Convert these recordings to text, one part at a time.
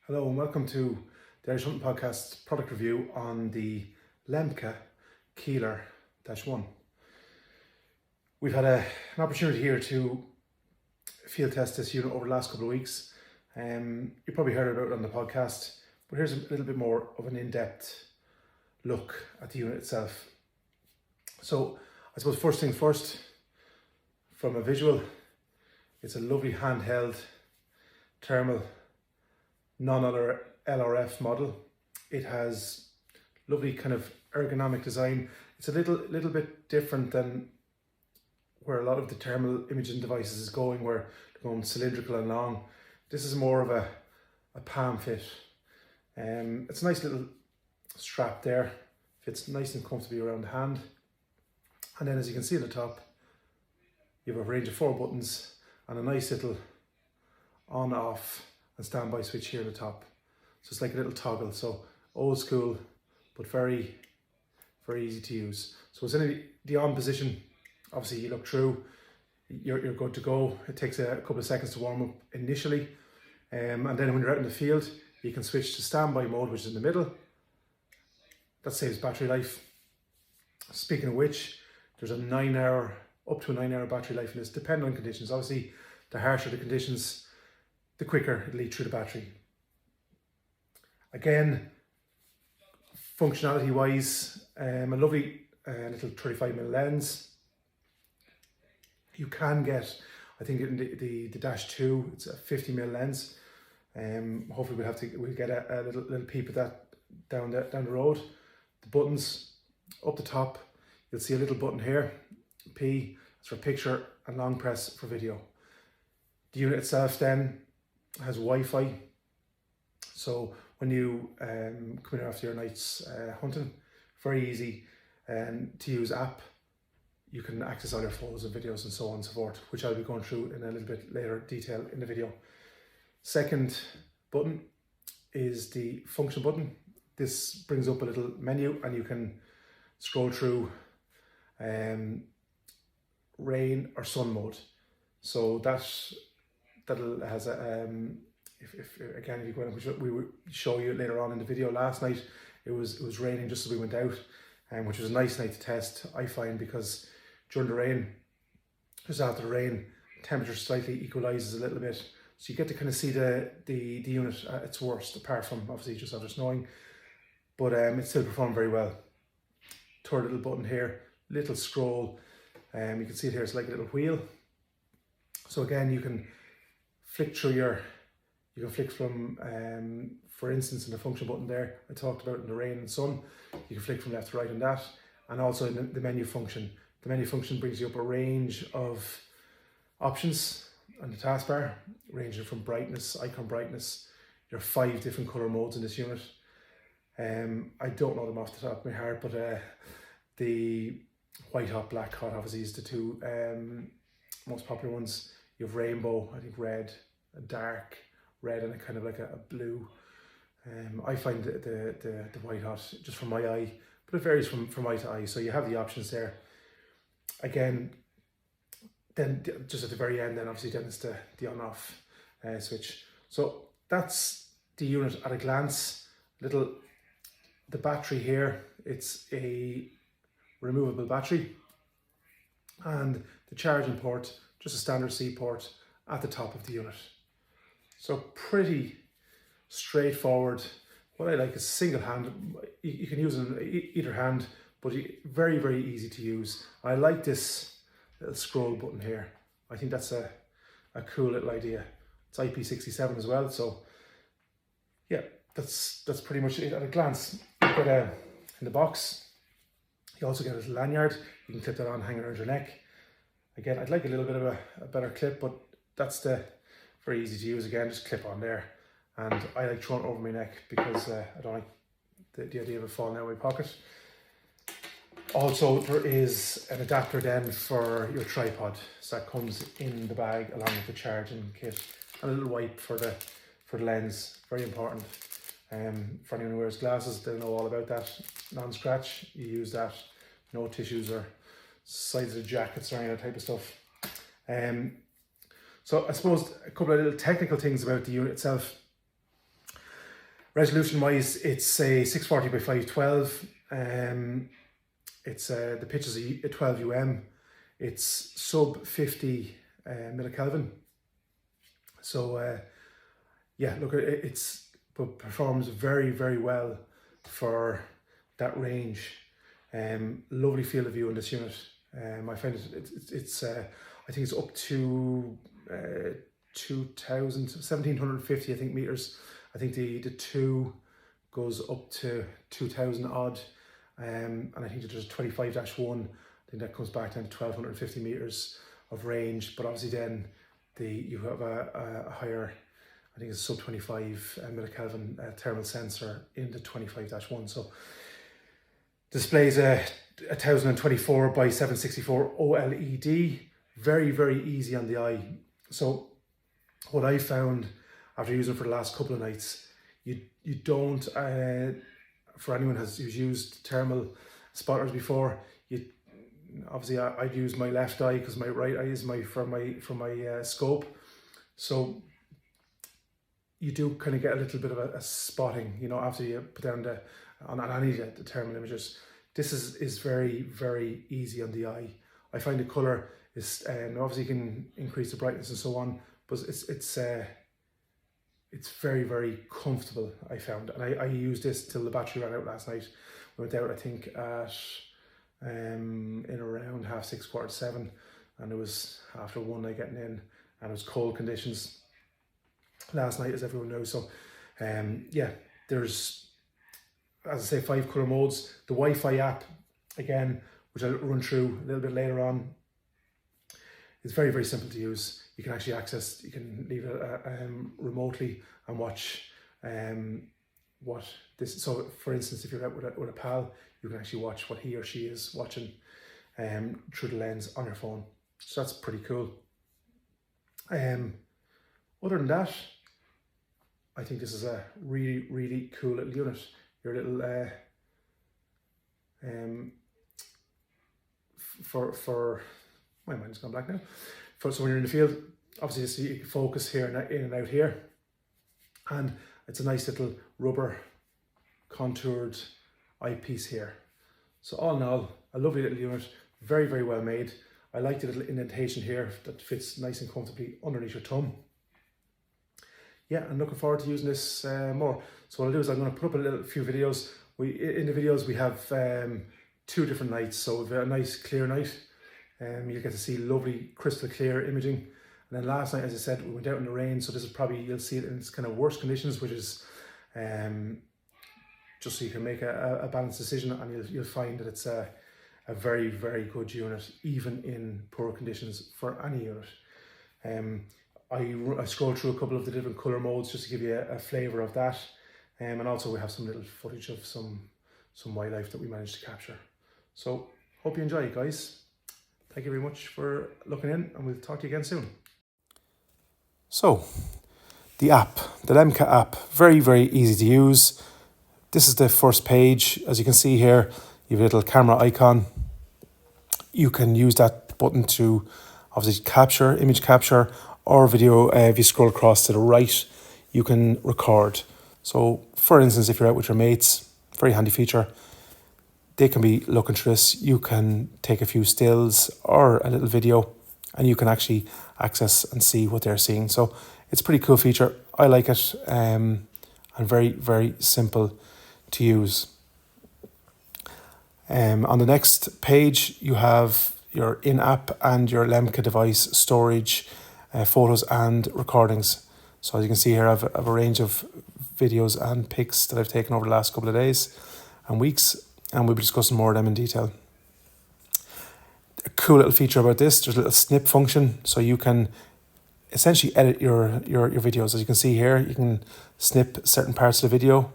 Hello and welcome to the Irish Hunting Podcast's product review on the Liemke Keiler-1. We've had an opportunity here to field test this unit over the last couple of weeks. You probably heard about it on the podcast, but here's a little bit more of an in-depth look at the unit itself. So I suppose first things first, from a visual, it's a lovely handheld thermal non-LRF model. It has lovely kind of ergonomic design. It's a little bit different than where a lot of the thermal imaging devices is going, where they're going cylindrical and long. This is more of a palm fit. It's a nice little strap there, fits nice and comfortably around the hand. And then as you can see at the top, you have a range of 4 buttons and a nice little on, off and standby switch here at the top. So it's like a little toggle, so old school, but very, very easy to use. So it's in the on position. Obviously you look through, you're good to go. It takes a couple of seconds to warm up initially. And then when you're out in the field, you can switch to standby mode, which is in the middle. That saves battery life. Speaking of which, there's a up to a 9-hour battery life in this, depending on conditions. Obviously, the harsher the conditions, the quicker it'll lead through the battery. Again, functionality wise, a lovely little 35mm lens. You can get, I think in the Dash 2, it's a 50mm lens. Hopefully we'll get a little peep at that down the road. The buttons up the top, you'll see a little button here, P, it's for picture, and long press for video. The unit itself then has Wi-Fi, so when you come in after your night's hunting, very easy to use app. You can access all your photos and videos and so on and so forth, which I'll be going through in a little bit later detail in the video. Second button is the function button. This brings up a little menu and you can scroll through rain or sun mode. So that'll has a if you go in, which we will show you later on in the video. Last night it was raining just as we went out, which was a nice night to test, I find, because during the rain, just after the rain, temperature slightly equalizes a little bit, so you get to kind of see the unit at its worst, apart from obviously just after snowing, but it still performed very well. Third little button here, little scroll, you can see it here, it's like a little wheel. So again, you can flick through you can flick from, for instance, in the function button there, I talked about in the rain and sun, you can flick from left to right on that, and also in the menu function. The menu function brings you up a range of options on the taskbar, ranging from brightness, icon brightness. There are 5 different color modes in this unit. I don't know them off the top of my head, but the white hot, black hot obviously is the 2 most popular ones. You have rainbow, I think red, a dark red, and a kind of like a blue. I find the white hot just from my eye, but it varies from eye to eye. So you have the options there. Again, then just at the very end, then obviously then it's the on off switch. So that's the unit at a glance. The battery here, it's a removable battery, and the charging port, just a standard C port at the top of the unit. So pretty straightforward. What I like is single hand. You can use it in either hand, but very, very easy to use. I like this little scroll button here. I think that's a cool little idea. It's IP67 as well, so yeah, that's pretty much it at a glance. You get in the box, you also get a little lanyard. You can clip that on, hang it around your neck. Again, I'd like a little bit of a better clip, but that's very easy to use. Again, just clip on there. And I like throwing it over my neck because I don't like the idea of it falling out of my pocket. Also, there is an adapter then for your tripod. So that comes in the bag along with the charging kit. And a little wipe for the lens, very important. For anyone who wears glasses, they'll know all about that. Non-scratch, you use that. No tissues or sides of the jackets or any of that type of stuff. So I suppose a couple of little technical things about the unit itself. Resolution wise, it's a 640 by 512. It's the pitch is a 12 It's sub 50 millikelvin. So yeah, look, it's performs very, very well for that range. Lovely field of view in this unit. I find it's I think it's up to 1750 I think meters. I think the 2 goes up to 2000 odd, and I think that there's a 25-1. I think that comes back down to 1250 meters of range. But obviously then you have a higher, I think it's sub 25 millikelvin thermal sensor in the 25-1. So displays a 1024 by 764 OLED. Very, very easy on the eye. So what I found after using it for the last couple of nights, you don't, for anyone who's used thermal spotters before, obviously I'd use my left eye because my right eye is for my scope. So you do kind of get a little bit of a spotting, you know, after you put down on any of the thermal images. This is very, very easy on the eye. I find the color is, obviously you can increase the brightness and so on, but it's very, very comfortable, I found. And I used this till the battery ran out last night. We went out, I think, at in around 6:30, 7:15, and it was after 1 night getting in, and it was cold conditions last night, as everyone knows. So yeah, there's, as I say, 5 color modes. The Wi-Fi app, again, which I'll run through a little bit later on, is very, very simple to use. You can actually access, you can leave it remotely and watch what this, so for instance, if you're out with a pal, you can actually watch what he or she is watching through the lens on your phone. So that's pretty cool. Other than that, I think this is a really, really cool little unit. Your little for my mind's gone blank now. So when you're in the field, obviously you can focus here and in and out here, and it's a nice little rubber contoured eyepiece here. So all in all, a lovely little unit, very, very well made. I like the little indentation here that fits nice and comfortably underneath your thumb. Yeah, I'm looking forward to using this more. So what I'll do is I'm going to put up a few videos. In the videos we have 2 different nights. So we've a nice clear night. You'll get to see lovely crystal clear imaging. And then last night, as I said, we went out in the rain. So this is probably, you'll see it in its kind of worst conditions, which is just so you can make a balanced decision, and you'll find that it's a very, very good unit, even in poor conditions for any unit. I scrolled through a couple of the different color modes just to give you a flavor of that. And also we have some little footage of some wildlife that we managed to capture. So hope you enjoy it, guys. Thank you very much for looking in, and we'll talk to you again soon. So the app, the Liemke app, very, very easy to use. This is the first page. As you can see here, you have a little camera icon. You can use that button to obviously capture, image capture, or video. If you scroll across to the right, you can record. So for instance, if you're out with your mates, very handy feature. They can be looking through this. You can take a few stills or a little video, and you can actually access and see what they're seeing. So it's a pretty cool feature. I like it, and very, very simple to use. On the next page, you have your in-app and your Liemke device storage, photos and recordings. So as you can see here, I have a range of videos and pics that I've taken over the last couple of days and weeks, and we'll be discussing more of them in detail. A cool little feature about this, there's a little snip function, so you can essentially edit your videos. As you can see here, you can snip certain parts of the video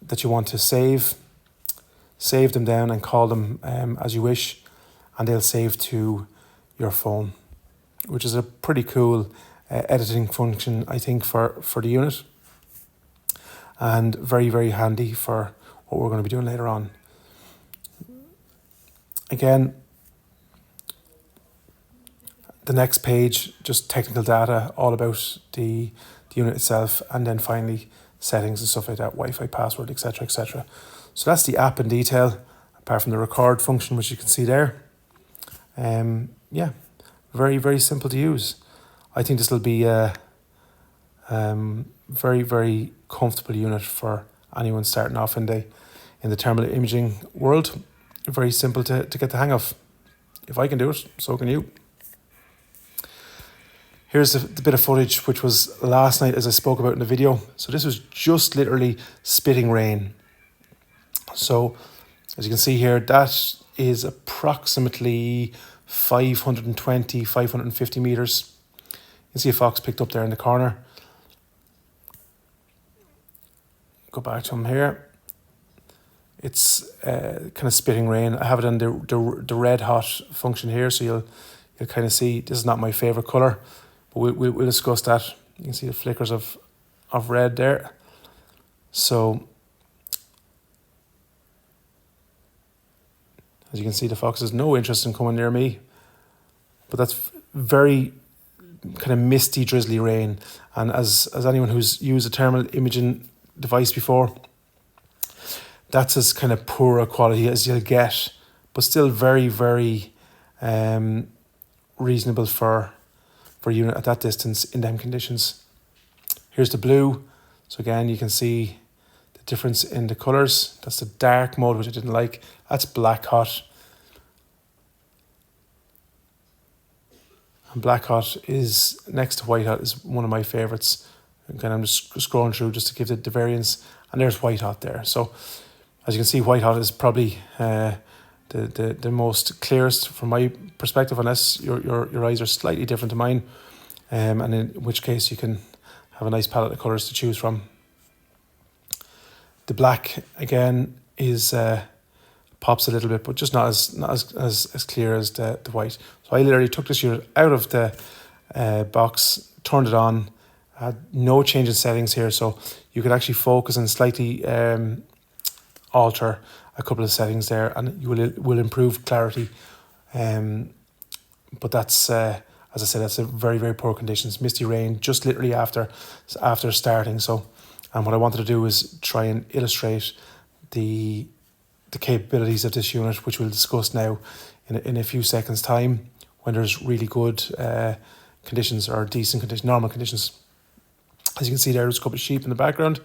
that you want to save them down and call them as you wish, and they'll save to your phone, which is a pretty cool editing function, I think, for the unit, and very, very handy for what we're going to be doing later on. Again, the next page, just technical data, all about the unit itself, and then finally settings and stuff like that, Wi-Fi password, etc., etc. So that's the app in detail, apart from the record function, which you can see there. Yeah, very, very simple to use. I think this will be a very, very comfortable unit for anyone starting off in the thermal imaging world. Very simple to get the hang of. If I can do it, so can you. Here's the bit of footage which was last night, as I spoke about in the video. So this was just literally spitting rain. So as you can see here, that is approximately 520, 550 meters. You can see a fox picked up there in the corner. Go back to him here. It's kind of spitting rain. I have it on the red hot function here, so you'll kind of see this is not my favorite color, but we'll discuss that. You can see the flickers of red there. So as you can see, the fox has no interest in coming near me, but that's very kind of misty, drizzly rain. And as anyone who's used a thermal imaging device before, that's as kind of poor a quality as you'll get, but still very, very reasonable for a unit at that distance in them conditions. Here's the blue. So again, you can see the difference in the colours. That's the dark mode, which I didn't like. That's black hot. And black hot is next to white hot, is one of my favourites. Again, I'm just scrolling through just to give it the variance. And there's white hot there. So as you can see, white hot is probably the most clearest from my perspective, unless your eyes are slightly different to mine, and in which case you can have a nice palette of colours to choose from. The black again is pops a little bit, but just not as clear as the white. So I literally took this unit out of the box, turned it on, had no change in settings here, so you could actually focus and slightly alter a couple of settings there, and you will improve clarity. But that's as I said, that's a very, very poor conditions. Misty rain just literally after starting. So, and what I wanted to do is try and illustrate the capabilities of this unit, which we'll discuss now in a few seconds' time, when there's really good conditions or decent conditions, normal conditions. As you can see there's a couple of sheep in the background.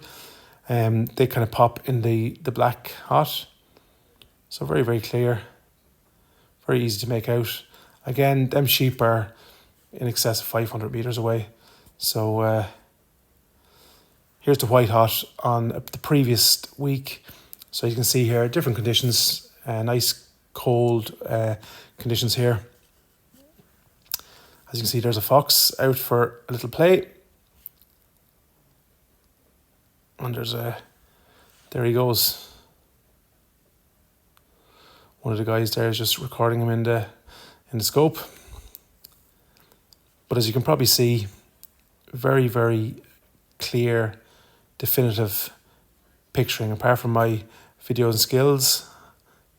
They kind of pop in the black hot. So very, very clear. Very easy to make out. Again, them sheep are in excess of 500 meters away. So here's the white hot on the previous week. So you can see here different conditions, nice cold conditions here. As you can see, there's a fox out for a little play. And there he goes. One of the guys there is just recording him in the scope. But as you can probably see, very, very clear, definitive picturing. Apart from my videos and skills,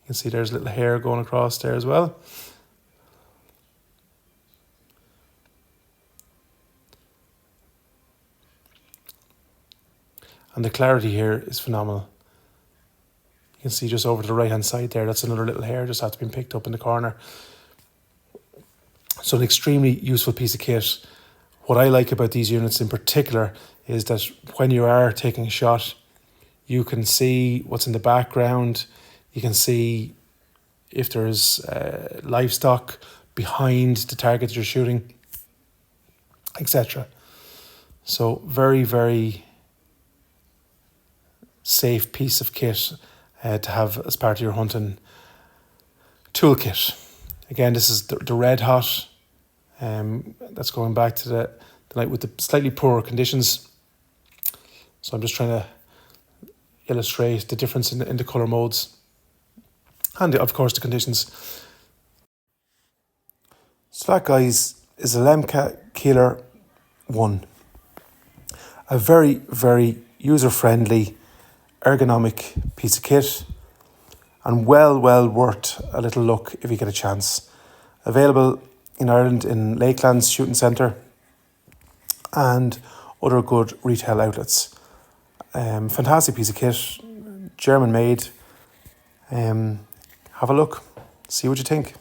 you can see there's a little hair going across there as well. And the clarity here is phenomenal. You can see just over to the right hand side there, that's another little hair just after being picked up in the corner. So an extremely useful piece of kit. What I like about these units in particular is that when you are taking a shot, you can see what's in the background. You can see if there's livestock behind the target that you're shooting, etc. So very, very safe piece of kit to have as part of your hunting toolkit. Again, this is the red hot. That's going back to the night with the slightly poorer conditions. So I'm just trying to illustrate the difference in the colour modes and of course the conditions. So that, guys, is a Liemke Keiler-1. A very, very user-friendly, ergonomic piece of kit, and well worth a little look if you get a chance. Available in Ireland in Lakelands Shooting Centre and other good retail outlets. Fantastic piece of kit, German made. Have a look, see what you think.